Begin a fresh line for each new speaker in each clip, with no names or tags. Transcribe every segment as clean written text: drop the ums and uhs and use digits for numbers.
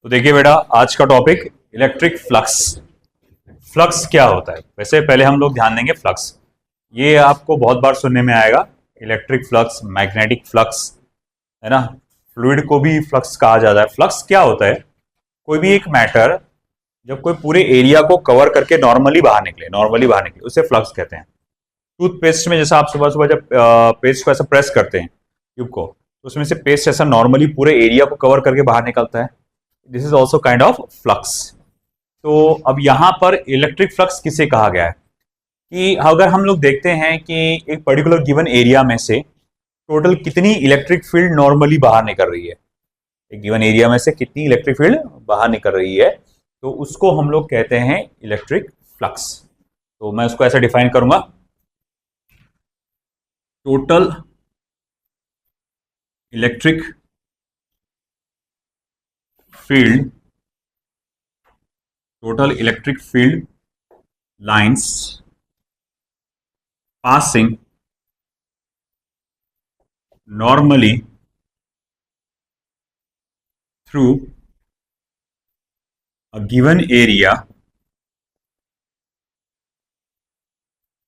तो देखिए बेटा, आज का टॉपिक इलेक्ट्रिक फ्लक्स। फ्लक्स क्या होता है? वैसे पहले हम लोग ध्यान देंगे फ्लक्स। ये आपको बहुत बार सुनने में आएगा, इलेक्ट्रिक फ्लक्स, मैग्नेटिक फ्लक्स, है ना। फ्लूइड को भी फ्लक्स कहा जाता है। फ्लक्स क्या होता है? कोई भी एक मैटर जब कोई पूरे एरिया को कवर करके नॉर्मली बाहर निकले उसे फ्लक्स कहते हैं। टूथपेस्ट में जैसा आप सुबह सुबह जब पेस्ट को ऐसा प्रेस करते हैं ट्यूब को, तो उसमें से पेस्ट ऐसा नॉर्मली पूरे एरिया को कवर करके बाहर निकलता है। This is also kind of flux. तो अब यहाँ पर इलेक्ट्रिक फ्लक्स किसे कहा गया है कि अगर हम लोग देखते हैं कि एक पर्टिकुलर गिवन एरिया में से टोटल कितनी इलेक्ट्रिक फील्ड नॉर्मली बाहर निकल रही है, एक गिवन एरिया में से कितनी इलेक्ट्रिक फील्ड बाहर निकल रही है, तो उसको हम लोग कहते हैं इलेक्ट्रिक फ्लक्स। तो मैं उसको ऐसे डिफाइन करूंगा, total electric field, total electric field lines passing normally through a given area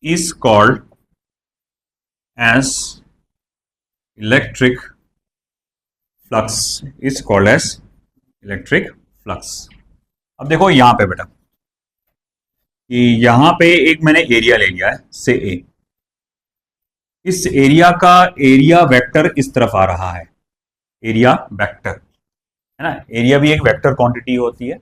is called as electric flux, is called as electric flux। अब देखो यहां पे बेटा कि यहां पे एक मैंने एरिया ले लिया है से ए। इस एरिया का एरिया वेक्टर इस तरफ आ रहा है, एरिया वेक्टर, है ना। एरिया भी एक वेक्टर क्वांटिटी होती है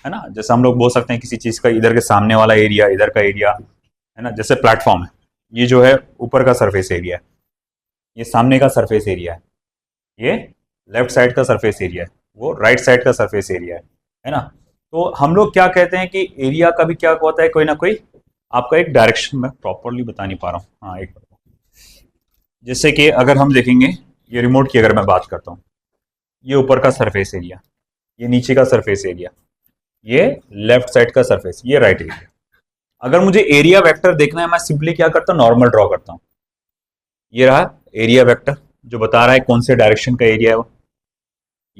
ना। जैसे हम लोग बोल सकते हैं किसी चीज का इधर के सामने वाला एरिया, इधर का एरिया, है ना। जैसे प्लेटफॉर्म है, ये जो है ऊपर का सरफेस एरिया है, ये सामने का सरफेस एरिया है, ये लेफ्ट साइड का सरफेस एरिया है, वो राइट साइड का सरफेस एरिया है ना। तो हम लोग क्या कहते हैं कि एरिया का भी क्या होता है, कोई ना कोई आपका एक डायरेक्शन, मैं प्रॉपरली बता नहीं पा रहा हूँ। हाँ, एक जैसे कि अगर हम देखेंगे, ये रिमोट की अगर मैं बात करता हूँ, ये ऊपर का सरफेस एरिया, ये नीचे का सरफेस एरिया, ये लेफ्ट साइड का सरफेस, ये राइट एरिया। अगर मुझे एरिया वेक्टर देखना है, मैं सिंपली क्या करता हूँ, नॉर्मल ड्रॉ करता हूँ। ये रहा एरिया वेक्टर जो बता रहा है कौन से डायरेक्शन का एरिया है वो।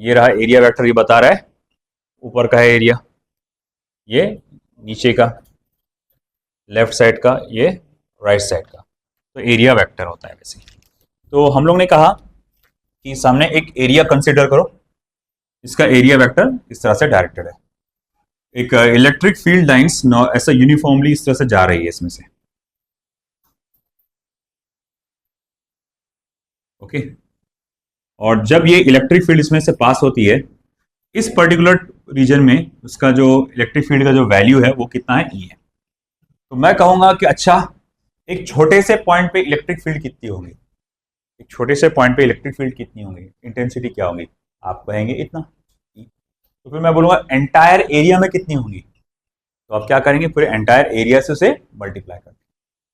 ये रहा एरिया वेक्टर, ये बता रहा है ऊपर का है एरिया, ये नीचे का, लेफ्ट साइड का, ये राइट साइड का। तो एरिया वेक्टर होता है वैसे। तो हम लोग ने कहा कि सामने एक एरिया कंसीडर करो, इसका एरिया वेक्टर इस तरह से डायरेक्टेड है। एक इलेक्ट्रिक फील्ड लाइंस ऐसा यूनिफॉर्मली इस तरह से जा रही है इसमें से, ओके। और जब ये इलेक्ट्रिक फील्ड इसमें से पास होती है, इस पर्टिकुलर रीजन में उसका जो इलेक्ट्रिक फील्ड का जो वैल्यू है वो कितना है, ई है। तो मैं कहूंगा कि अच्छा, एक छोटे से पॉइंट पे इलेक्ट्रिक फील्ड कितनी होगी, एक छोटे से पॉइंट पे इलेक्ट्रिक फील्ड कितनी होगी, इंटेंसिटी क्या होगी, आप कहेंगे इतना E। तो फिर मैं बोलूंगा एंटायर एरिया में कितनी होगी, तो आप क्या करेंगे, पूरे एंटायर एरिया से उसे मल्टीप्लाई करेंगे।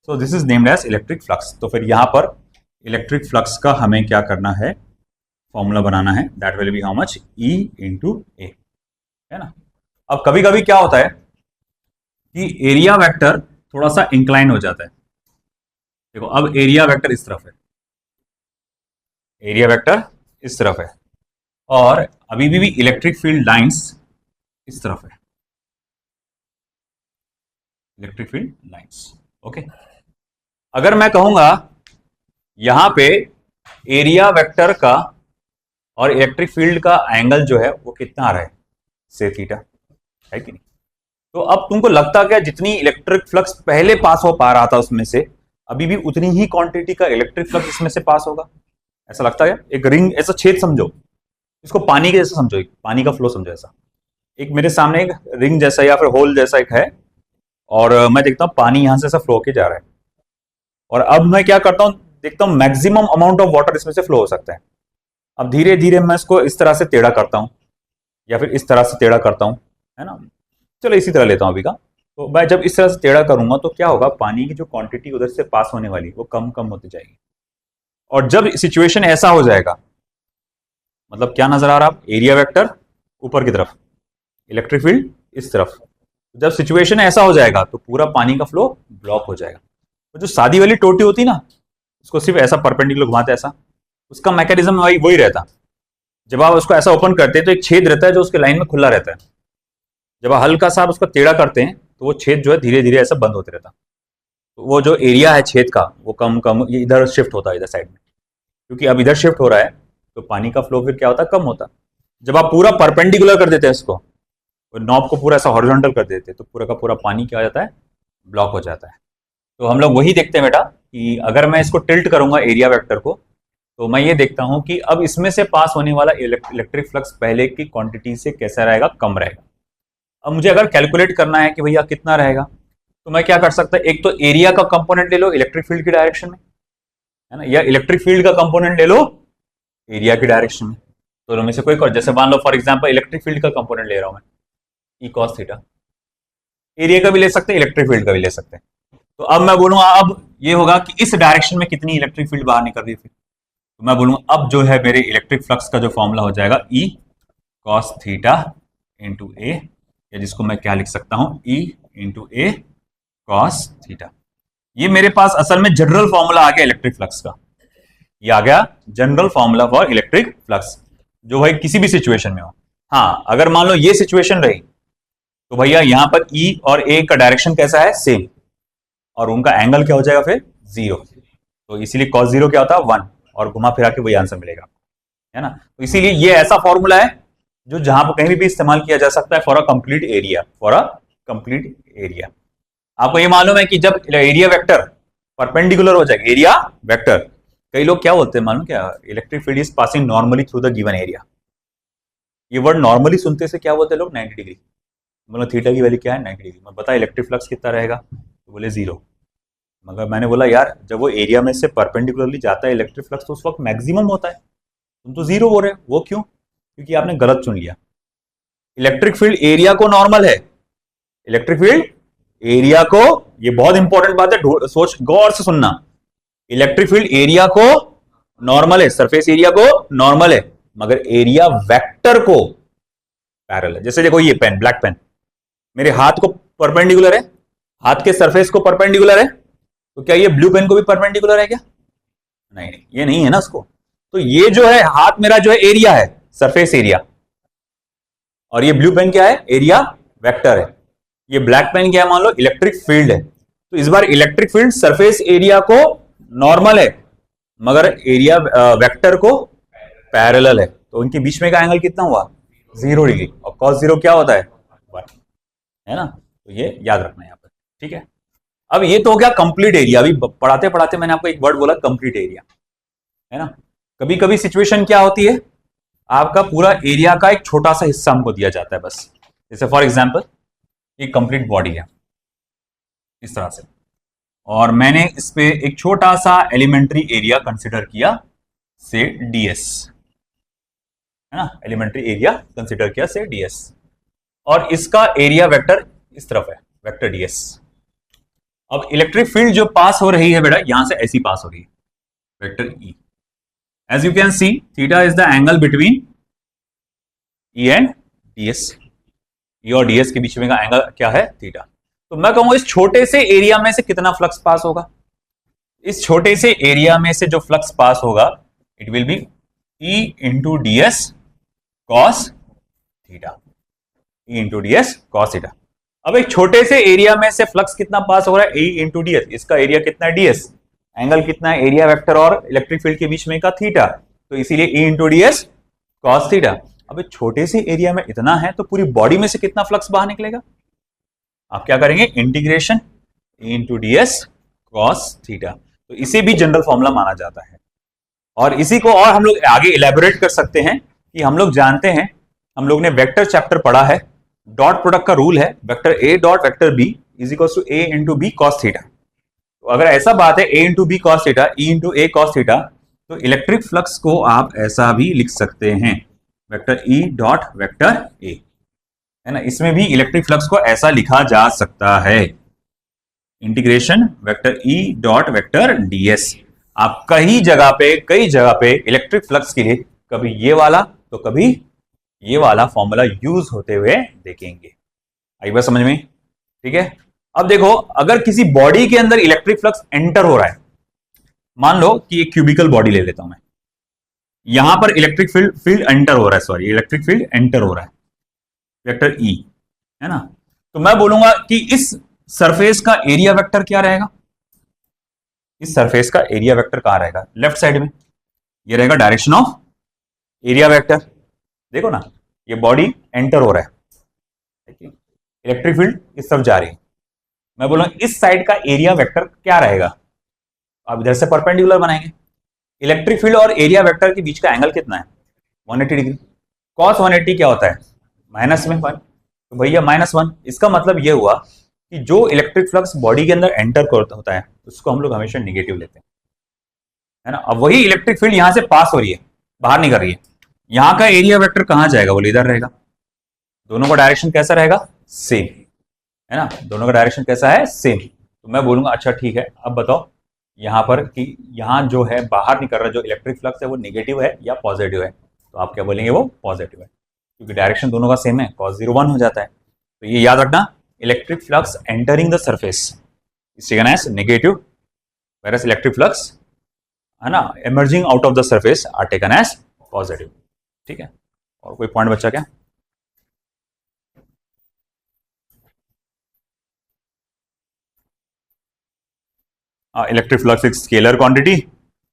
So this is named as electric flux. तो फिर यहां पर इलेक्ट्रिक फ्लक्स का हमें क्या करना है, फॉर्मूला बनाना है, that will be how much, E into A, है ना। अब कभी कभी क्या होता है कि एरिया वेक्टर थोड़ा सा इंक्लाइन हो जाता है। देखो अब एरिया वेक्टर इस तरफ है, एरिया वेक्टर इस तरफ है, और अभी भी इलेक्ट्रिक फील्ड लाइंस इस तरफ है, इलेक्ट्रिक फील्ड लाइंस, ओके। अगर मैं कहूंगा यहां पे एरिया वेक्टर का और इलेक्ट्रिक फील्ड का एंगल जो है वो कितना आ रहा है, से थीटा, है कि नहीं। तो अब तुमको लगता क्या, जितनी इलेक्ट्रिक फ्लक्स पहले पास हो पा रहा था उसमें से अभी भी उतनी ही क्वांटिटी का इलेक्ट्रिक फ्लक्स इसमें से पास होगा, ऐसा लगता है। एक रिंग, ऐसा छेद समझो, इसको पानी के जैसा समझो, पानी का फ्लो समझो ऐसा। एक मेरे सामने एक रिंग जैसा या फिर होल जैसा एक है, और मैं देखता हूं पानी यहां से ऐसा फ्लो के जा रहा है, और अब मैं क्या करता हूं, देखता हूं मैक्सिमम अमाउंट ऑफ वाटर इसमें से फ्लो हो सकता है। अब धीरे धीरे मैं इसको इस तरह से टेढ़ा करता हूं, या फिर इस तरह से टेढ़ा करता हूं, है ना। चलो इसी तरह लेता हूं अभी का। तो मैं जब इस तरह से टेढ़ा करूंगा तो क्या होगा, पानी की जो क्वांटिटी उधर से पास होने वाली वो कम कम होती जाएगी। और जब सिचुएशन ऐसा हो जाएगा, मतलब क्या नजर आ रहा है, एरिया वेक्टर ऊपर की तरफ, इलेक्ट्रिक फील्ड इस तरफ। जब सिचुएशन ऐसा हो जाएगा तो पूरा पानी का फ्लो ब्लॉक हो जाएगा। तो जो सादी वाली टोटी होती ना, उसको सिर्फ ऐसा परपेंडिकुलर घुमाते ऐसा, उसका मैकेनिज्म वही रहता। जब आप उसको ऐसा ओपन करते हैं तो एक छेद रहता है जो उसके लाइन में खुला रहता है। जब आप हल्का सा आप उसको टेढ़ा करते हैं तो वो छेद जो है धीरे धीरे ऐसा बंद होते रहता है। तो वो जो एरिया है छेद का वो कम कम ये इधर शिफ्ट होता है इधर साइड में, क्योंकि अब इधर शिफ्ट हो रहा है तो पानी का फ्लो फिर क्या होता है, कम होता है। जब आप पूरा परपेंडिकुलर कर देते हैं इसको, नॉब को पूरा ऐसा हॉरिजॉन्टल कर देते हैं, तो पूरा का पूरा पानी क्या हो जाता है, ब्लॉक हो जाता है। तो हम लोग वही देखते हैं बेटा कि अगर मैं इसको टिल्ट करूंगा एरिया वेक्टर को, तो मैं ये देखता हूं कि अब इसमें से पास होने वाला इलेक्ट्रिक फ्लक्स पहले की क्वांटिटी से कैसा रहेगा, कम रहेगा। अब मुझे अगर कैलकुलेट करना है कि भैया कितना रहेगा, तो मैं क्या कर सकता है, एक तो एरिया का कंपोनेंट ले लो इलेक्ट्रिक फील्ड की डायरेक्शन में, है ना, या इलेक्ट्रिक फील्ड का कंपोनेंट ले लो एरिया की डायरेक्शन में। दोनों में से कोई और, जैसे मान लो फॉर एग्जांपल इलेक्ट्रिक फील्ड का कंपोनेंट ले रहा हूं मैं, ई कॉस थीटा। एरिया का भी ले सकते हैं, इलेक्ट्रिक फील्ड का भी ले सकते हैं। तो अब मैं बोलूंगा अब ये होगा कि इस डायरेक्शन में कितनी इलेक्ट्रिक फील्ड बाहर निकल रही है। फिर तो मैं बोलूंगा अब जो है मेरे इलेक्ट्रिक फ्लक्स का जो फॉर्मूला हो जाएगा ई कॉस थीटा इंटू ए, या जिसको मैं क्या लिख सकता हूं, ई इंटू ए कॉस थीटा। ये मेरे पास असल में जनरल फॉर्मूला आ गया इलेक्ट्रिक फ्लक्स का। ये आ गया general formula for electric flux, जो भाई किसी भी सिचुएशन में हो। हाँ, अगर मान लो ये सिचुएशन रही तो भैया यहां पर ई और ए का डायरेक्शन कैसा है, सेम, और उनका एंगल क्या हो जाएगा फिर, 0। तो इसीलिए cos 0 क्या होता है, 1, और घुमा फिरा के वही आंसर मिलेगा, है ना। तो इसीलिए ये ऐसा फॉर्मूला है जो जहां पर कहीं भी इस्तेमाल किया जा सकता है for a complete area, for a complete area. आपको ये मालूम है कि जब एरिया वेक्टर परपेंडिकुलर हो जाएगा एरिया वेक्टर, कई लोग क्या बोलते हैं मालूम क्या, electric field is passing normally through the given area. ये वर्ड नॉर्मली सुनते से क्या बोलते हैं लोग, 90 डिग्री। मतलब थीटा की वैल्यू क्या है, 90 डिग्री। मैं बता इलेक्ट्रिक फ्लक्स कितना रहेगा, तो बोले 0। मगर मैंने बोला यार जब वो एरिया में से परपेंडिकुलरली जाता है इलेक्ट्रिक फ्लक्स तो उस वक्त मैक्सिमम होता है, तुम तो 0 बोल रहे हो। वो क्यों, क्योंकि आपने गलत चुन लिया। इलेक्ट्रिक फील्ड एरिया को नॉर्मल है, इलेक्ट्रिक फील्ड एरिया को, ये बहुत इंपॉर्टेंट बात है, सोच गौर से सुनना। इलेक्ट्रिक फील्ड एरिया को नॉर्मल है, सरफेस एरिया को नॉर्मल है, मगर एरिया वेक्टर को पैरेलल है। जैसे देखो ये पेन, ब्लैक पेन मेरे हाथ को परपेंडिकुलर है, हाथ के सरफेस को परपेंडिकुलर है, तो क्या ये ब्लू पेन को भी परपेंडिकुलर है क्या, नहीं, ये नहीं है ना उसको। तो ये जो है हाथ मेरा जो है एरिया है, सरफेस एरिया, और ये ब्लू पेन क्या है, एरिया वेक्टर है। ये ब्लैक पेन क्या है, मान लो इलेक्ट्रिक फील्ड है। तो इस बार इलेक्ट्रिक फील्ड सरफेस एरिया को नॉर्मल है, मगर एरिया वेक्टर को पैरेलल है। तो उनके बीच में का एंगल कितना हुआ, 0 डिग्री, और cos 0 क्या होता है, 1, है ना। तो ये याद रखना है यहाँ पर, ठीक है। अब ये तो हो गया कंप्लीट एरिया। अभी पढ़ाते पढ़ाते मैंने आपको एक वर्ड बोला कंप्लीट एरिया, है ना। कभी कभी सिचुएशन क्या होती है, आपका पूरा एरिया का एक छोटा सा हिस्सा हमको दिया जाता है बस। जैसे फॉर एग्जांपल एक कंप्लीट बॉडी है इस तरह से, और मैंने इस पे एक छोटा सा एलिमेंट्री एरिया कंसिडर किया, से ds, है ना, एलिमेंट्री एरिया कंसिडर किया से ds, और इसका एरिया वेक्टर इस तरफ है, वेक्टर ds। अब इलेक्ट्रिक फील्ड जो पास हो रही है बेटा, यहां से ऐसी पास हो रही है, vector E। As you can see theta is the angle between E and ds। E और ds के बीच में का एंगल क्या है, थीटा। तो मैं कहूंगा इस छोटे से एरिया में से कितना फ्लक्स पास होगा, इस छोटे से एरिया में से जो फ्लक्स पास होगा it will be E into ds cos theta, E into ds cos theta. अब एक छोटे से एरिया में से फ्लक्स कितना पास हो रहा है, E इंटू ds, इसका एरिया कितना है ds, एंगल कितना है एरिया वेक्टर और इलेक्ट्रिक फील्ड के बीच में का थीटा, तो इसीलिए E into ds cos theta. अब एक छोटे से एरिया में इतना है तो पूरी बॉडी में से कितना फ्लक्स बाहर निकलेगा, आप क्या करेंगे, integration E into ds cos theta. तो इसे भी जनरल फॉर्मूला माना जाता है, और इसी को और हम लोग आगे इलेबोरेट कर सकते हैं कि हम लोग जानते हैं, हम लोग ने वेक्टर चैप्टर पढ़ा है, डॉट प्रोडक्ट का रूल है, vector A dot vector B is equal to A into B cos theta. तो अगर ऐसा बात है A into B cos theta, E into A cos theta, तो इलेक्ट्रिक फ्लक्स को आप ऐसा भी लिख सकते हैं, vector E dot vector A, है ना। इसमें भी इलेक्ट्रिक फ्लक्स को ऐसा लिखा जा सकता है, integration vector E dot vector DS. आप कई जगह पे इलेक्ट्रिक फ्लक्स के लिए कभी ये वाला तो कभी ये वाला फॉर्मूला यूज होते हुए देखेंगे। आई बात समझ में, ठीक है। अब देखो अगर किसी बॉडी के अंदर इलेक्ट्रिक फ्लक्स एंटर हो रहा है, मान लो कि एक क्यूबिकल बॉडी ले लेता हूं मैं, यहां पर इलेक्ट्रिक फील्ड एंटर हो रहा है, सॉरी इलेक्ट्रिक फील्ड एंटर हो रहा है, वेक्टर ई, है ना। तो मैं बोलूंगा कि इस सरफेस का एरिया वेक्टर क्या रहेगा, इस सरफेस का एरिया वेक्टर कहां रहेगा, लेफ्ट साइड में, ये रहेगा डायरेक्शन ऑफ एरिया वेक्टर। देखो ना, ये बॉडी एंटर हो रहा है, इलेक्ट्रिक फील्ड इस तरफ जा रही है, मैं बोलूंगा इस साइड का एरिया वेक्टर क्या रहेगा। आप इधर से परपेंडिकुलर बनाएंगे, इलेक्ट्रिक फील्ड और एरिया वेक्टर के बीच का एंगल कितना है, 180 डिग्री। कॉस 180 क्या होता है, -1, तो भैया -1, इसका मतलब ये हुआ कि जो इलेक्ट्रिक फ्लक्स बॉडी के अंदर एंटर होता है उसको हम लोग हमेशा निगेटिव लेते हैं, है ना। अब वही इलेक्ट्रिक फील्ड यहां से पास हो रही है, बाहर नहीं कर रही है, यहां का एरिया वेक्टर कहां जाएगा, बोले इधर रहेगा। दोनों का डायरेक्शन कैसा रहेगा, सेम, है ना, दोनों का डायरेक्शन कैसा है, सेम। तो मैं बोलूंगा अच्छा ठीक है, अब बताओ यहां पर कि यहां जो है बाहर नहीं कर रहा, जो इलेक्ट्रिक फ्लक्स है वो नेगेटिव है या पॉजिटिव है, तो आप क्या बोलेंगे, वो पॉजिटिव है, क्योंकि डायरेक्शन दोनों का सेम है, cos 0 1 हो जाता है। तो ये याद रखना, electric flux entering the surface is taken as negative, whereas electric flux, है ना, emerging out of the surface are taken as positive. ठीक है, और कोई पॉइंट बचा क्या। इलेक्ट्रिक फ्लक्स एक स्केलर क्वांटिटी,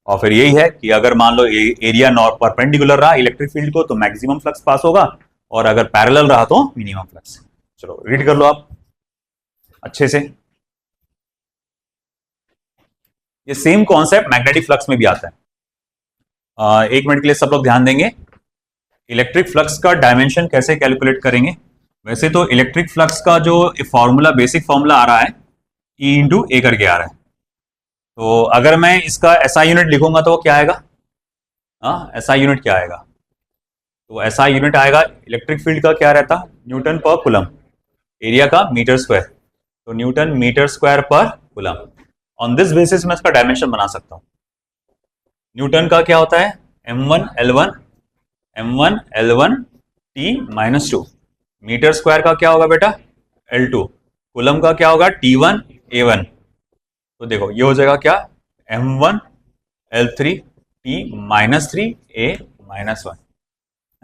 और फिर यही है कि अगर मान लो एरिया नॉर्थ परपेंडिकुलर रहा इलेक्ट्रिक फील्ड को तो मैक्सिमम फ्लक्स पास होगा, और अगर पैरेलल रहा तो मिनिमम फ्लक्स। चलो रीड कर लो आप अच्छे से, ये सेम कॉन्सेप्ट मैग्नेटिक फ्लक्स में भी आता है। एक मिनट के लिए सब लोग ध्यान देंगे, इलेक्ट्रिक फ्लक्स का डायमेंशन कैसे कैलकुलेट करेंगे। वैसे तो इलेक्ट्रिक फ्लक्स का जो फॉर्मूला, बेसिक फॉर्मूला आ रहा है, ई इंटू ए करके आ रहा है, तो अगर मैं इसका एसआई यूनिट लिखूंगा तो वो क्या आएगा, एसआई यूनिट क्या आएगा, तो एसआई यूनिट आएगा इलेक्ट्रिक फील्ड का क्या रहता, न्यूटन पर कूलम, एरिया का मीटर स्क्वायर, तो Newton metre square per coulomb. On this basis मैं इसका डायमेंशन बना सकता हूं। न्यूटन का क्या होता है, m1 T-2, मीटर स्क्वायर का क्या होगा बेटा, L2, कूलम का क्या होगा, T1 A1। तो देखो ये हो जाएगा क्या, m1 L3 T-3 A-1,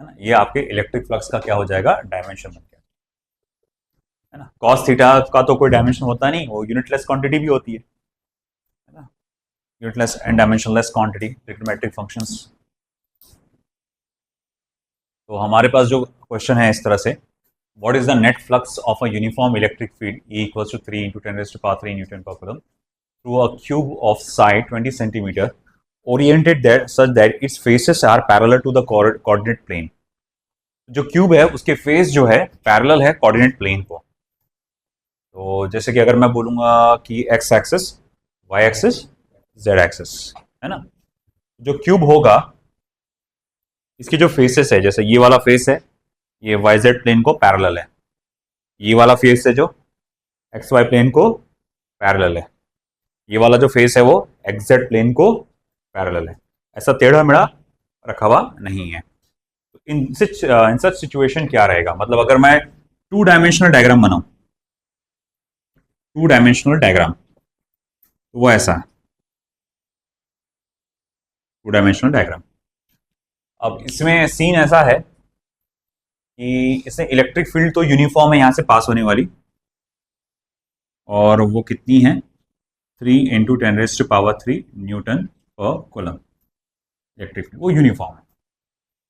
है ना, ये आपके इलेक्ट्रिक फ्लक्स का क्या हो जाएगा, डायमेंशन बन गया, है ना। कॉस थीटा का तो कोई डायमेंशन होता नहीं, वो यूनिटलेस क्वांटिटी भी होती है ना, unitless and dimensionless quantity, trigonometric functions. तो हमारे पास जो क्वेश्चन है इस तरह से, what is the net flux of a uniform electric field E equals to 3 × 10⁻³ newton per coulomb through a cube of side 20 centimetre oriented that such that its faces are parallel to the coordinate plane। जो cube है उसके face जो है parallel है coordinate plane को। तो जैसे कि अगर मैं बोलूंगा कि x axis, y axis, z axis, है ना, जो क्यूब होगा इसके जो फेसेस है, जैसे ये वाला फेस है ये वाई जेड प्लेन को पैरेलल है, ये वाला फेस है जो एक्स वाई प्लेन को पैरेलल है, ये वाला जो फेस है वो एक्स जेड प्लेन को पैरेलल है, ऐसा टेढ़ा मेढ़ा रखा हुआ नहीं है। तो इन सच सिचुएशन क्या रहेगा, मतलब अगर मैं 2 डायमेंशनल डायग्राम बनाऊं, 2 डायमेंशनल डायग्राम, तो वो ऐसा है 2 डायमेंशनल डायग्राम। अब इसमें सीन ऐसा है कि इसमें इलेक्ट्रिक फील्ड तो यूनिफॉर्म है यहां से पास होने वाली, और वो कितनी है, 3 × 10⁻³ newton per coulomb, electric field वो यूनिफॉर्म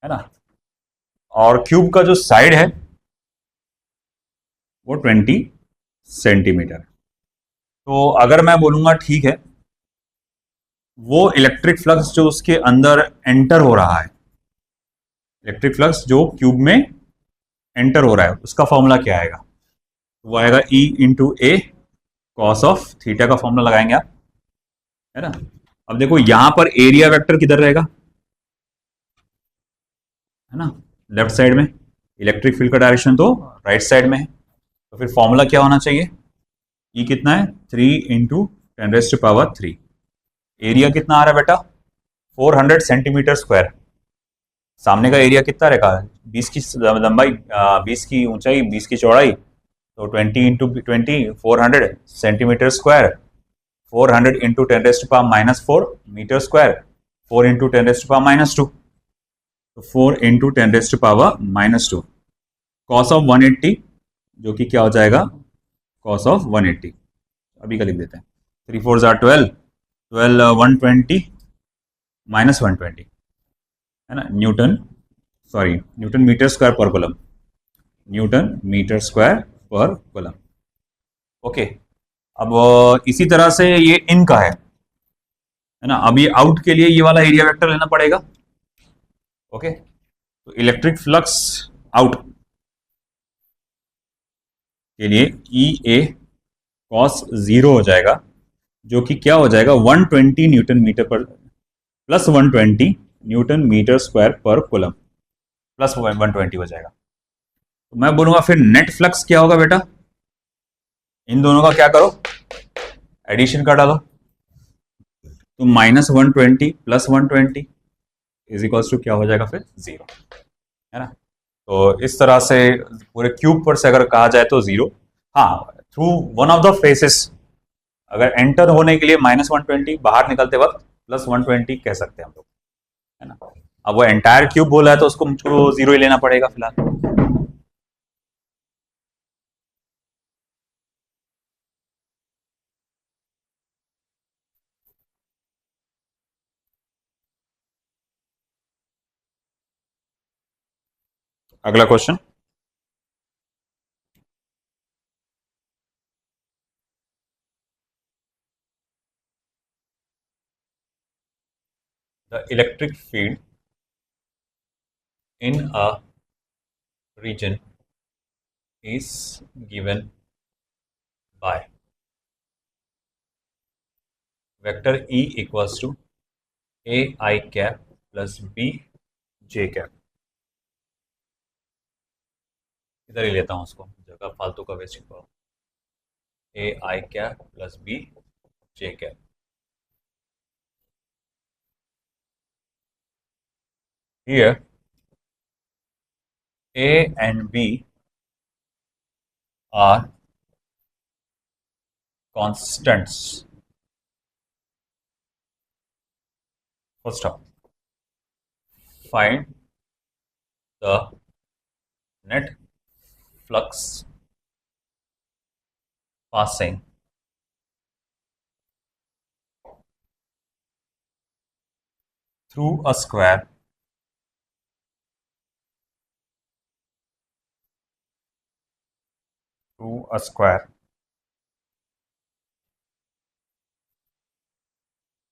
है ना। और क्यूब का जो साइड है वो 20 सेंटीमीटर। तो अगर मैं बोलूंगा ठीक है, वो इलेक्ट्रिक फ्लक्स जो उसके अंदर एंटर हो रहा है, इलेक्ट्रिक फ्लक्स जो क्यूब में एंटर हो रहा है उसका फॉर्मूला क्या आएगा, वो आएगा E × A cos of theta का फॉर्मूला लगाएंगे आप, है ना। अब देखो यहां पर एरिया वेक्टर किधर रहेगा, है ना, लेफ्ट साइड में, इलेक्ट्रिक फील्ड का डायरेक्शन तो राइट साइड में है, तो फिर फॉर्मूला क्या होना चाहिए, E कितना है, 3 × 10⁻³। एरिया कितना आ रहा है बेटा, 400 सेंटीमीटर स्क्वायर। सामने का एरिया कितना रहेगा, 20 की लंबाई, 20 की ऊंचाई, 20 की चौड़ाई, तो 20 × 20 400 सेंटीमीटर स्क्वायर, 400 × 10⁻⁻⁴ मीटर स्क्वायर, 4 × 10⁻⁻²। तो 4 × 10⁻², कॉस ऑफ 180 जो कि क्या हो जाएगा, कॉस ऑफ 180, अभी का लिख देते हैं। 3 4 जार 12, 120 माइनस 120 है ना, Newton metre square per coulomb, Newton metre square per coulomb. Okay, अब इसी तरह से ये इन का है ना। अब ये आउट के लिए ये वाला एरिया वेक्टर लेना पड़ेगा। ओके, तो इलेक्ट्रिक फ्लक्स आउट के लिए ई ए कॉस 0 हो जाएगा, जो कि क्या हो जाएगा, 120 न्यूटन मीटर पर plus 120 Newton metre square per coulomb, plus 120 हो जाएगा। तो मैं बोलूंगा फिर नेट फ्लक्स क्या होगा बेटा, इन दोनों का क्या करो, एडिशन कर डालो। तो -120 प्लस 120 इज इक्वल्स टू क्या हो जाएगा फिर 0, है ना। तो इस तरह से पूरे क्यूब पर से अगर कहा जाए तो 0, हाँ, through one of the faces अगर एंटर होने के लिए -120, बाहर निकलते वक्त +120 कह सकते हैं हम लोग, है ना। अब वो एंटायर क्यूब बोला है तो उसको मुझको 0 ही लेना पड़ेगा फिलहाल। अगला question, the electric field in a region is given by vector E equals to A I cap plus B J cap। इधर ही लेता हूं उसको, जगह फालतू का वेस्ट कर। A I cap plus B J cap। Here A and B are constants. First up, find the net flux passing through a square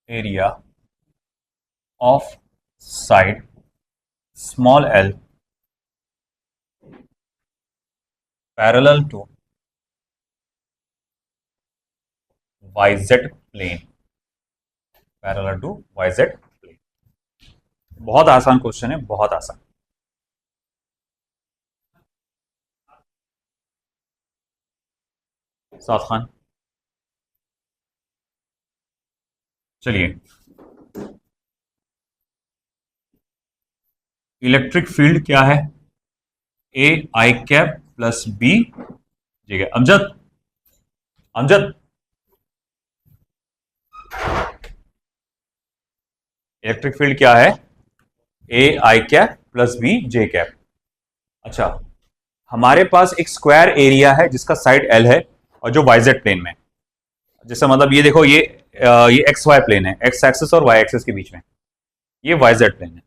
area of side small l parallel to yz plane, बहुत आसान question है, बहुत आसान। साफ खान, चलिए, electric field क्या है, A I cap plus B G. Amjad, Amjad, electric field क्या है, A I cap plus B J cap. अच्छा, हमारे पास एक स्क्वायर एरिया है जिसका साइड एल है और जो वाईजेड प्लेन में, जैसे मतलब ये देखो, ये एक्स वाई प्लेन है, एक्स एक्सिस और वाई एक्सिस के बीच में ये वाईजेड प्लेन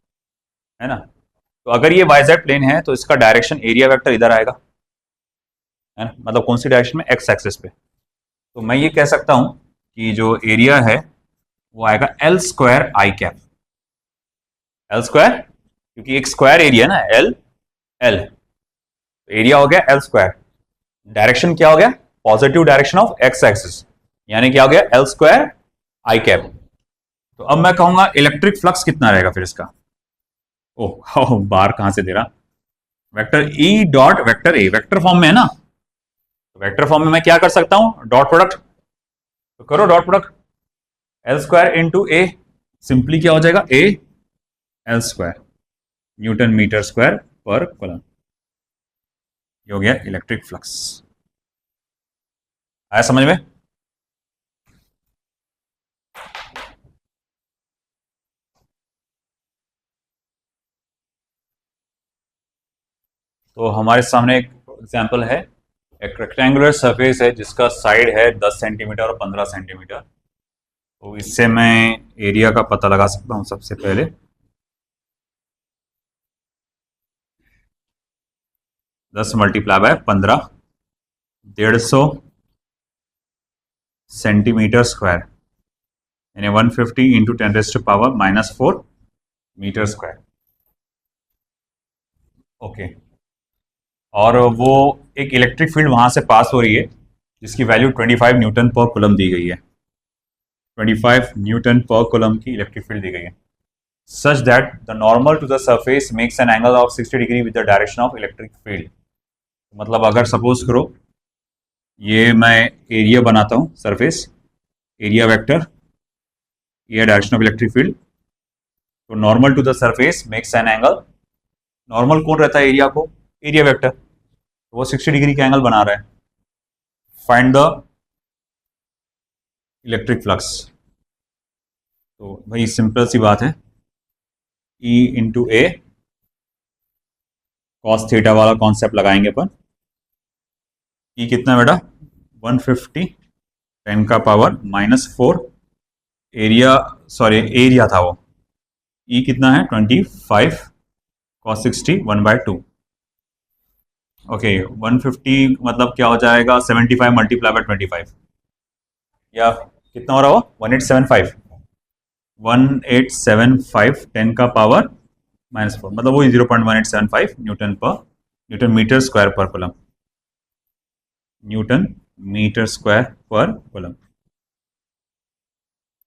है ना। तो अगर ये वाईजेड प्लेन है तो इसका डायरेक्शन एरिया वेक्टर इधर आएगा, है ना, मतलब कौन सी डायरेक्शन में, एक्स एक्सिस पे। तो मैं ये कह सकता हूं कि जो एरिया है वो आएगा एल स्क्वायर आई कैप, एल स्क्वायर, क्योंकि एक स्क्वायर एरिया ना एल, एल एरिया हो गया एल स्क्वायर, डायरेक्शन क्या हो गया, positive direction of x axis, यानी क्या हो गया एल स्क्वायर आई कैप। तो अब मैं कहूंगा इलेक्ट्रिक फ्लक्स कितना रहेगा फिर इसका, ओह बार कहां से दे रहा, वेक्टर ई डॉट वेक्टर ए, वेक्टर फॉर्म में है ना, तो वेक्टर फॉर्म में मैं क्या कर सकता हूं, डॉट प्रोडक्ट, तो करो dot product, L square into A, simply क्या हो जाएगा, A L square newton metre square per coulomb, ये हो गया इलेक्ट्रिक फ्लक्स। आया समझ में। तो हमारे सामने एक एग्जांपल है, एक रेक्टेंगुलर सरफेस है जिसका साइड है 10 सेंटीमीटर और 15 सेंटीमीटर। तो इससे मैं एरिया का पता लगा सकता हूँ सबसे पहले। दस मल्टीप्लाई बाय 15, 150 सेंटीमीटर स्क्वायर, यानी 150 इंटू 10⁻⁻⁴ मीटर स्क्वायर। ओके, और वो एक इलेक्ट्रिक फील्ड वहां से पास हो रही है जिसकी वैल्यू 25 न्यूटन पर कूलम दी गई है। 25 न्यूटन पर कूलम की इलेक्ट्रिक फील्ड दी गई है, such that the normal to the surface makes an angle of 60 degree with the direction of electric field। मतलब अगर सपोज करो ये मैं एरिया बनाता हूँ, सरफेस एरिया वेक्टर, ये डायरेक्शन ऑफ इलेक्ट्रिक फील्ड, तो normal to the surface makes an angle. Normal कौन रहता है एरिया को? एरिया वेक्टर, तो वो 60 डिग्री का एंगल बना रहा है। Find the electric flux. तो भाई सिंपल सी बात है, E into A cos theta वाला कॉन्सेप्ट लगाएंगे अपन। E कितना बेटा? 150 10⁻⁻⁴, एरिया, सॉरी एरिया था वो। E कितना है? 25 cos 60 1/2। ओके, 150 मतलब क्या हो जाएगा? 75 मल्टीप्लाई बाय 25, या कितना हो रहा हो? 1875, 1875 10⁻⁻⁴, मतलब वो 0.1875 Newton metre square per coulomb, Newton metre square per coulomb.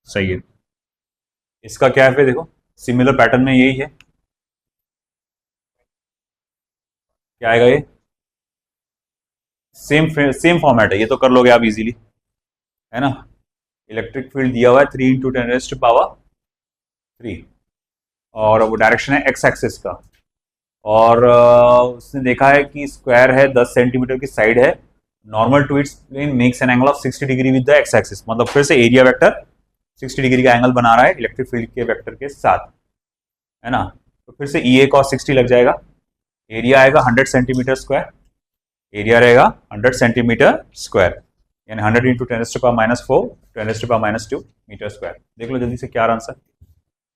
सही है। इसका क्या है फिर? देखो सिमिलर पैटर्न में यही है, क्या आएगा ये? सेम फॉर्मेट है, ये तो कर लोगे आप इजीली, है ना। इलेक्ट्रिक फील्ड दिया हुआ है 3 इंटू 10⁻³ और वो डायरेक्शन है एक्स एक्सिस का, और उसने देखा है कि स्क्वायर है, 10 सेंटीमीटर की साइड है, normal to its plane makes an angle of 60 degree with the x axis. मतलब फिर से एरिया वेक्टर 60 डिग्री का एंगल बना रहा है इलेक्ट्रिक फील्ड के वेक्टर के साथ, है ना। तो फिर से ई ए cos 60 लग जाएगा, एरिया आएगा 100 सेंटीमीटर स्क्वायर, एरिया रहेगा 100 सेंटीमीटर स्क्वायर, यानी 100 इंटू 10⁻⁴ 10⁻² मीटर स्क्वायर। देख लो जल्दी से क्या आंसर?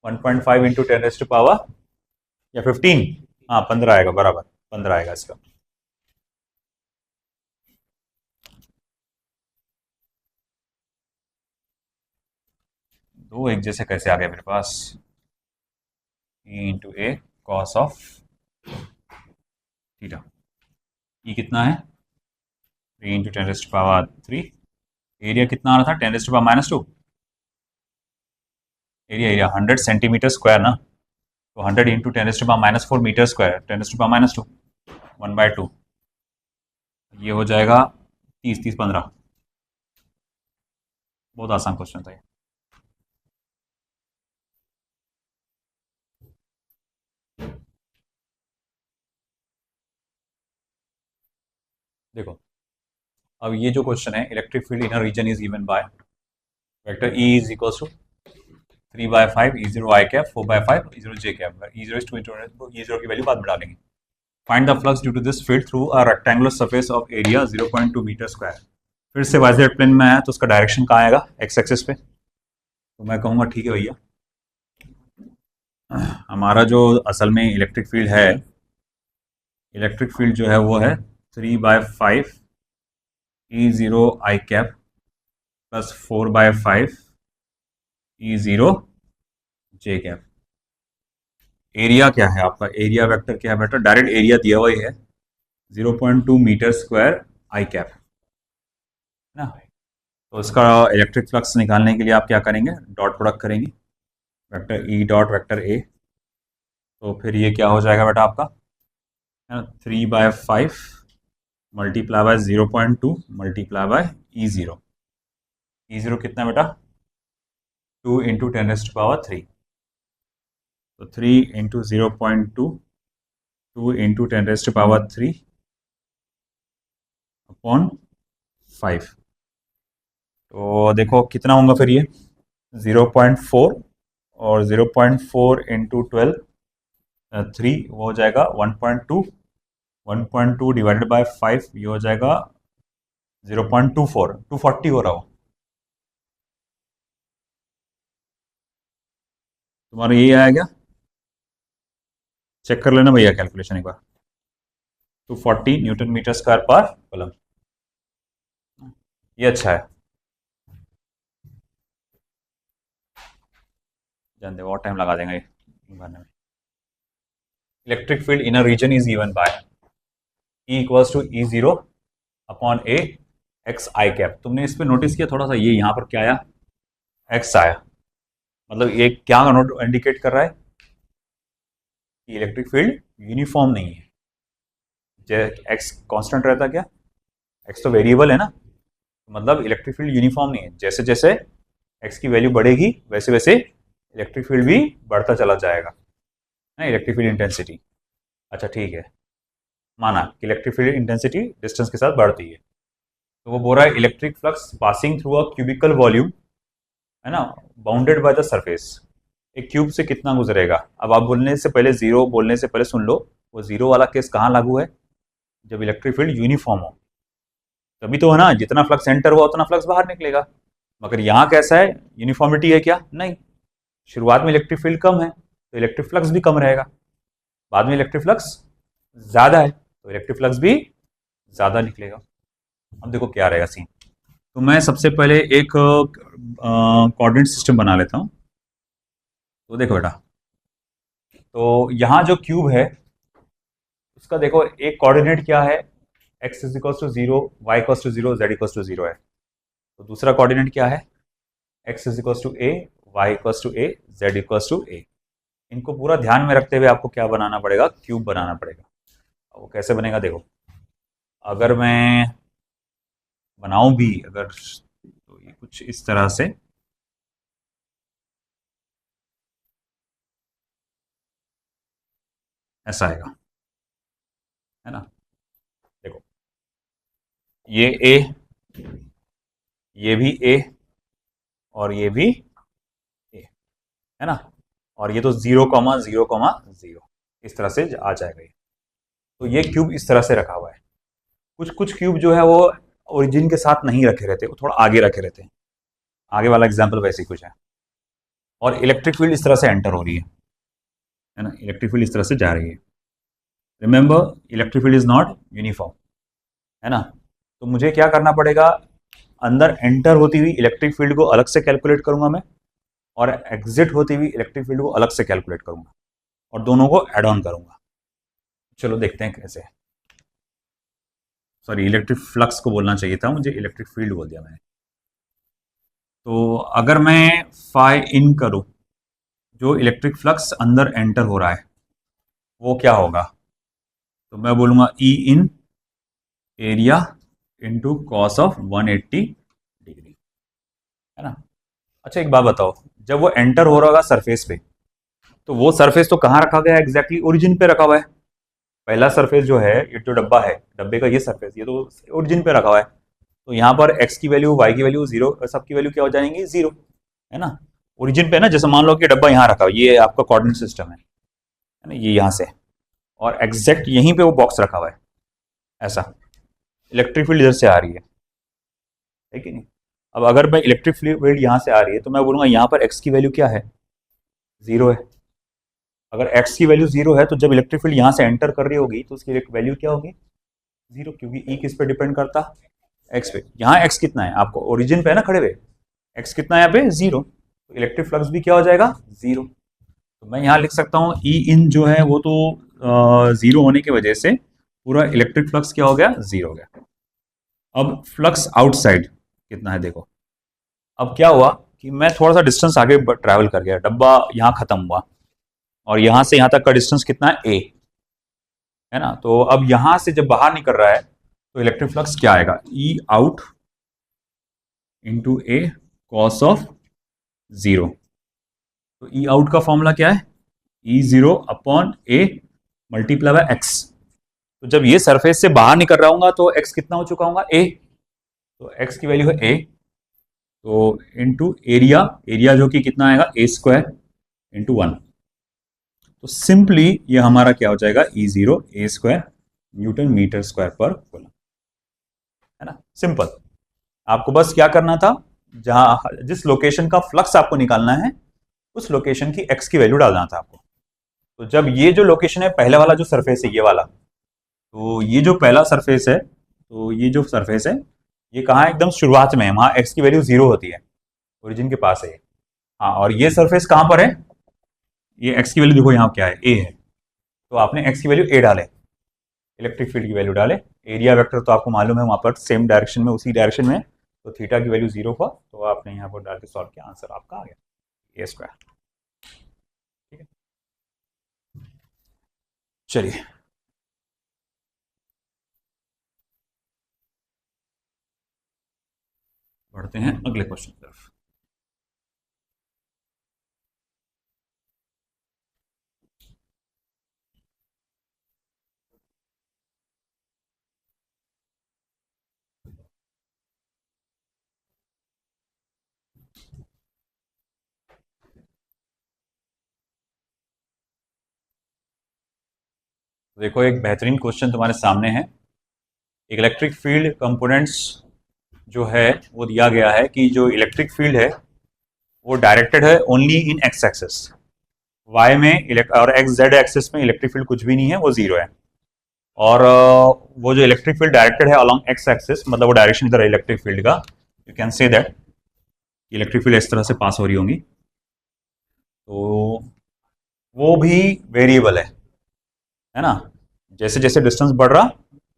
1.5 इंटू 10⁻, या 15, हाँ 15 आएगा, बराबर 15 आएगा इसका। दो एक जैसे कैसे आ गए मेरे पास? E into A cos of theta, E कितना है? 3 इंटू 10⁻3, एरिया कितना आ रहा था? 10⁻², एरिया 100 सेंटीमीटर स्क्वायर ना, तो 100 इंटू 10⁻⁴ मीटर स्क्वायर, 10⁻², 1/2, ये हो जाएगा 30 30 15। बहुत आसान क्वेश्चन था ये। देखो अब ये जो क्वेश्चन है, electric field in a region is given by vector E is equals to 3/5 E0 I cap, 4/5 E0 J cap. E0 is 2 into E0 की वैल्यू बाद में डालेंगे। Find the flux due to this field through a rectangular surface of area 0.2 metre square. फिर से wise plane में आया तो उसका डायरेक्शन कहाँ आएगा? एक्स एक्सिस पे। तो मैं कहूँगा ठीक है भैया, हमारा जो असल में इलेक्ट्रिक फील्ड है, इलेक्ट्रिक फील्ड जो है वो है 3/5 E0 I cap plus 4/5 E0 J cap. Area क्या है आपका? एरिया वेक्टर क्या है बेटा? डायरेक्ट एरिया दिया हुआ ही है 0.2 मीटर स्क्वायर आई कैप, है ना। तो इसका इलेक्ट्रिक फ्लक्स निकालने के लिए आप क्या करेंगे? डॉट प्रोडक्ट करेंगे, वेक्टर ई डॉट वेक्टर ए। तो फिर ये क्या हो जाएगा बेटा आपका? है ना, 3/5 multiply by 0.2 multiply by E0। E0 कितना बेटा? 2 इंटू 10⁻3, तो 3 इंटू 0.2, 2 इंटू 10⁻3 अपॉन 5। तो देखो कितना होगा फिर ये? 0.4, और 0.4 इंटू 12 3 वो हो जाएगा 1.2, 1.2 डिवाइडेड बाय 5, ये हो जाएगा 0.24, 240 हो रहा हो। तुम्हारा ये आया क्या? चेक कर लेना भैया कैलकुलेशन एक बार। 240 Newton metre square per coulomb, ये अच्छा है। जानते बहुत टाइम लगा देंगे भरने में। Electric field in a region is given by E equals to E0 upon A x i cap. तुमने इस पे नोटिस किया थोड़ा सा, ये यहाँ पर क्या आया? एक्स आया। मतलब ये क्या नोट इंडिकेट कर रहा है कि इलेक्ट्रिक फील्ड यूनिफॉर्म नहीं है। एक्स कांस्टेंट रहता क्या? एक्स तो वेरिएबल है ना, मतलब इलेक्ट्रिक फील्ड यूनिफॉर्म नहीं है। जैसे जैसे एक्स की वैल्यू बढ़ेगी वैसे वैसे इलेक्ट्रिक फील्ड भी बढ़ता चला जाएगा ना, इलेक्ट्रिक फील्ड इंटेंसिटी। अच्छा ठीक है, माना कि इलेक्ट्रिक फील्ड इंटेंसिटी डिस्टेंस के साथ बढ़ती है, तो वो बोल रहा है electric flux passing through a cubical volume, है ना, बाउंडेड बाय द सरफेस। एक क्यूब से कितना गुजरेगा? अब आप बोलने से पहले, जीरो बोलने से पहले सुन लो, वो जीरो वाला केस कहाँ लागू है? जब इलेक्ट्रिक फील्ड यूनिफॉर्म हो तभी तो, है ना, जितना फ्लक्स एंटर हुआ उतना फ्लक्स बाहर निकलेगा। मगर यहाँ कैसा है? यूनिफॉर्मिटी है क्या? नहीं। शुरुआत में इलेक्ट्रिक फील्ड कम है तो इलेक्ट्रिक फ्लक्स भी कम रहेगा, बाद में इलेक्ट्रिक फ्लक्स ज्यादा है तो इलेक्ट्रिक फ्लक्स भी ज्यादा निकलेगा। अब देखो क्या रहेगा सीन। तो मैं सबसे पहले एक कोऑर्डिनेट सिस्टम बना लेता हूँ। तो देखो बेटा, तो यहाँ जो क्यूब है उसका देखो एक कोऑर्डिनेट क्या है? x is equal to 0, y equal to 0, z equal to 0 है। तो दूसरा कोऑर्डिनेट क्या है? x is equal to a, y equal to a, z equal to a। इनको पूरा ध्यान में रखते हुए आपको क्या बनाना पड़ेगा? क्यूब बनाना पड़ेगा। वो कैसे बनेगा देखो, अगर मैं बनाऊं भी अगर, तो ये कुछ इस तरह से ऐसा आएगा, है ना। देखो ये a, ये भी a और ये भी a, है ना, और ये तो 0,0,0 इस तरह से आ जाएगा ये। तो ये क्यूब इस तरह से रखा हुआ है। कुछ कुछ क्यूब जो है वो ओरिजिन के साथ नहीं रखे रहते, वो थोड़ा आगे रखे रहते हैं। आगे वाला एग्जाम्पल वैसे ही कुछ है। और इलेक्ट्रिक फील्ड इस तरह से एंटर हो रही है ना, इलेक्ट्रिक फील्ड इस तरह से जा रही है। Remember, electric field is not uniform, है ना। तो मुझे क्या करना पड़ेगा? अंदर एंटर होती हुई इलेक्ट्रिक फील्ड को अलग से कैलकुलेट करूंगा मैं, और एग्जिट होती हुई इलेक्ट्रिक फील्ड को अलग से कैलकुलेट करूंगा, और दोनों को एड ऑन करूंगा। चलो देखते हैं कैसे। सॉरी, इलेक्ट्रिक फ्लक्स को बोलना चाहिए था मुझे, इलेक्ट्रिक फील्ड बोल दिया मैंने। तो अगर मैं फाई इन करूं, जो इलेक्ट्रिक फ्लक्स अंदर एंटर हो रहा है वो क्या होगा? तो मैं बोलूंगा E in area into cos of 180 degree, है ना। अच्छा एक बात बताओ, जब वो एंटर हो रहा होगा सरफेस पे, तो वो सरफेस तो कहाँ रखा गया है? एग्जैक्टली ओरिजिन पे रखा हुआ है। पहला सरफेस जो है, ये जो डब्बा है, डब्बे का ये सरफेस, ये तो ओरिजिन पे रखा हुआ है। तो यहाँ पर x की वैल्यू, y की वैल्यू, जीरो, सबकी वैल्यू क्या हो जाएंगी? जीरो, है ना। ओरिजिन पे ना, जैसे मान लो कि डब्बा यहाँ रखा हुआ, ये आपका कोऑर्डिनेट सिस्टम है ना, ये यहाँ से, और एग्जैक्ट यहीं पे वो बॉक्स रखा हुआ है ऐसा। इलेक्ट्रिक फील्ड इधर से आ रही है कि नहीं। अब अगर मैं इलेक्ट्रिक फील्ड यहाँ से आ रही है तो मैं बोलूँगा यहाँ पर x की वैल्यू क्या है? जीरो है। अगर x की वैल्यू जीरो है तो जब इलेक्ट्रिक फील्ड यहाँ से एंटर कर रही होगी तो उसकी वैल्यू क्या होगी? जीरो, क्योंकि E किस पे डिपेंड करता? x पे। यहाँ x कितना है? आपको ओरिजिन पे है ना खड़े हुए, x कितना है यहाँ पे? जीरो। तो इलेक्ट्रिक फ्लक्स भी क्या हो जाएगा? जीरो। तो मैं यहाँ लिख सकता हूँ E इन जो है वो तो जीरो होने की वजह से पूरा इलेक्ट्रिक फ्लक्स क्या हो गया? जीरो हो गया। अब फ्लक्स आउटसाइड कितना है देखो। अब क्या हुआ कि मैं थोड़ा सा डिस्टेंस आगे ट्रैवल कर गया, डब्बा यहाँ खत्म हुआ, और यहाँ से यहाँ तक का डिस्टेंस कितना है? a, है ना। तो अब यहाँ से जब बाहर निकल रहा है तो इलेक्ट्रिक फ्लक्स क्या आएगा? E out into A cos of zero. तो E आउट का फॉर्मूला क्या है? E0 upon a multiply by x। तो जब ये सरफेस से बाहर निकल रहा हूँ तो x कितना हो चुका होगा? a। तो x की वैल्यू है a, तो इंटू एरिया, एरिया जो कि कितना आएगा? a square into 1। तो सिंपली ये हमारा क्या हो जाएगा? E0 a square newton metre square per coulomb, है ना, सिंपल। आपको बस क्या करना था, जहां जिस लोकेशन का फ्लक्स आपको निकालना है उस लोकेशन की एक्स की वैल्यू डालना था आपको। तो जब ये जो लोकेशन है, पहला वाला जो सरफेस है ये वाला, तो ये जो पहला सरफेस है, तो ये जो सरफेस है ये कहाँ है, एकदम शुरुआत में है, वहां एक्स की वैल्यू 0 होती है, ओरिजिन के पास है। हाँ, और ये सरफेस कहाँ पर है, ये एक्स की वैल्यू देखो यहाँ क्या है, ए है, तो आपने एक्स की वैल्यू ए डाले, इलेक्ट्रिक फील्ड की वैल्यू डाले, एरिया वेक्टर तो आपको मालूम है वहां पर सेम डायरेक्शन में, उसी डायरेक्शन में, तो थीटा की वैल्यू 0 हुआ, तो आपने यहाँ पर डाल के सॉल्व किया, आंसर आपका आ गया ए स्क्वायर। ठीक है, चलिए बढ़ते हैं अगले क्वेश्चन की तरफ। देखो एक बेहतरीन क्वेश्चन तुम्हारे सामने है। इलेक्ट्रिक फील्ड कंपोनेंट्स जो है वो दिया गया है कि जो इलेक्ट्रिक फील्ड है वो डायरेक्टेड है only in x axis, y में और एक्स जेड एक्सिस में इलेक्ट्रिक फील्ड कुछ भी नहीं है, वो जीरो है। और वो जो इलेक्ट्रिक फील्ड डायरेक्टेड है अलॉन्ग एक्स एक्सिस, मतलब वो डायरेक्शन इधर है इलेक्ट्रिक फील्ड का, you can say that electric field इस तरह से पास हो रही होंगी, तो वो भी वेरिएबल है ना, जैसे जैसे डिस्टेंस बढ़ रहा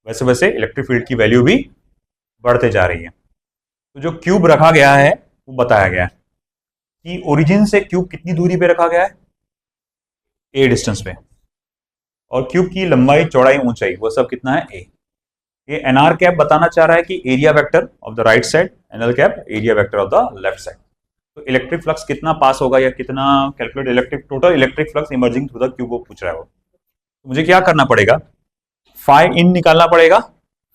वैसे वैसे इलेक्ट्रिक फील्ड की वैल्यू भी बढ़ते जा रही है। तो जो क्यूब रखा गया है वो बताया गया है कि ओरिजिन से क्यूब कितनी दूरी पे रखा गया है, ए डिस्टेंस पे, और क्यूब की लंबाई चौड़ाई ऊंचाई वो सब कितना है, ए। ये एनआर कैप बताना चाह रहा है कि area vector of the right side, NL cap area vector of the left side. तो इलेक्ट्रिक फ्लक्स कितना पास होगा या कितना calculate electric total electric flux emerging through the cube, वो पूछ रहा है वो। तो मुझे क्या करना पड़ेगा, फाई इन निकालना पड़ेगा,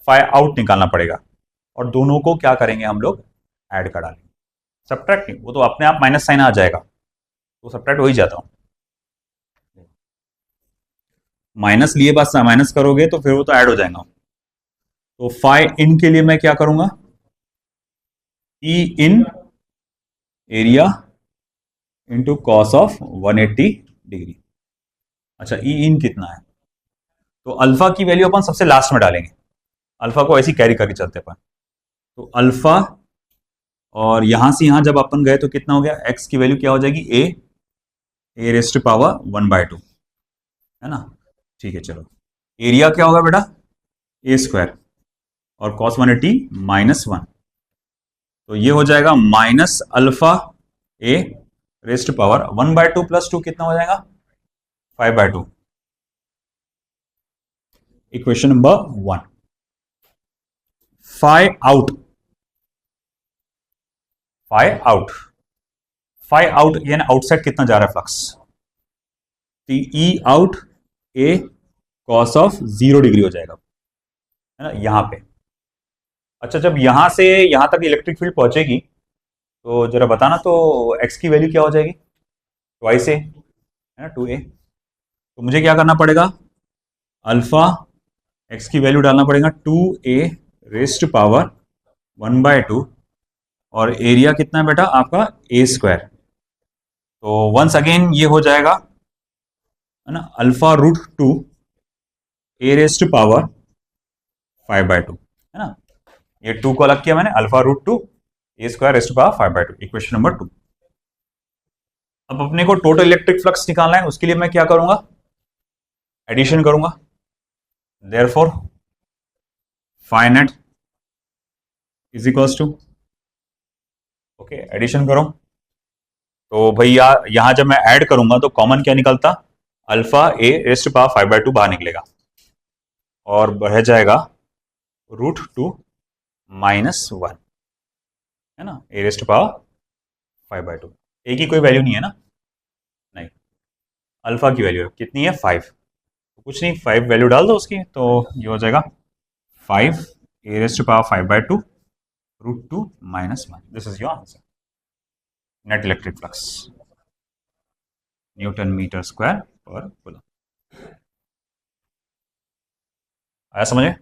फाई आउट निकालना पड़ेगा, और दोनों को क्या करेंगे हम लोग, ऐड करा लेंगे। सब्ट्रैक्ट नहीं, वो तो अपने आप माइनस साइन आ जाएगा, तो सब्ट्रैक्ट हो ही जाता हूं। माइनस लिए बस माइनस करोगे तो फिर वो तो ऐड हो जाएगा। तो फाई इन के लिए मैं क्या करूंगा, E in area into cos of 180 degree. अच्छा, ई इन कितना है, तो अल्फा की वैल्यू अपन सबसे लास्ट में डालेंगे, अल्फा को ऐसे कैरी करके चलते अपन। तो अल्फा, और यहां से यहां जब अपन गए तो कितना हो गया, एक्स की वैल्यू क्या हो जाएगी, ए रेस्ट पावर 1/2, है ना। ठीक है, चलो एरिया क्या होगा बेटा, ए स्क्वायर, और कॉस 180 -1, तो ये हो जाएगा minus alpha a raised power 1/2 plus 2 कितना हो जाएगा, 5/2। Equation number 1। Phi out, phi out, phi out यानी आउटसाइड कितना जा रहा है flux, E out a cos of 0 degree हो जाएगा, है ना, यहां पे। अच्छा, जब यहां से यहां तक इलेक्ट्रिक फील्ड पहुंचेगी तो जरा बताना, तो एक्स की वैल्यू क्या हो जाएगी, ट्वाइस ए, है ना, 2a। तो मुझे क्या करना पड़ेगा, अल्फा एक्स की वैल्यू डालना पड़ेगा 2a रेस्ट पावर 1/2, और एरिया कितना है बेटा आपका, ए स्क्वायर। तो वंस अगेन ये हो जाएगा, है ना, अल्फा √2 ए रेस्ट पावर 5/2, है ना। ये 2 को अलग किया मैंने, alpha √2 A square raised power 5/2, equation number 2। अब अपने को टोटल इलेक्ट्रिक फ्लक्स निकालना है, उसके लिए मैं क्या करूंगा, एडिशन करूंगा, therefore phi net is equals to, okay, addition करो। तो भैया यहां जब मैं ऐड करूंगा तो कॉमन क्या निकलता, अल्फा ए रेस्ट पावर 5/2 बाहर निकलेगा, और बढ़ जाएगा √2 -1, है ना, ए रेस्ट पावर 5/2। ए की कोई वैल्यू नहीं है ना, नहीं, अल्फा की वैल्यू कितनी है, 5, तो कुछ नहीं, 5 वैल्यू डाल दो उसकी, तो ये हो जाएगा 5 A raised power 5/2 √2 -1, this is your answer, net electric flux newton metre square per coulomb. आया समझ में?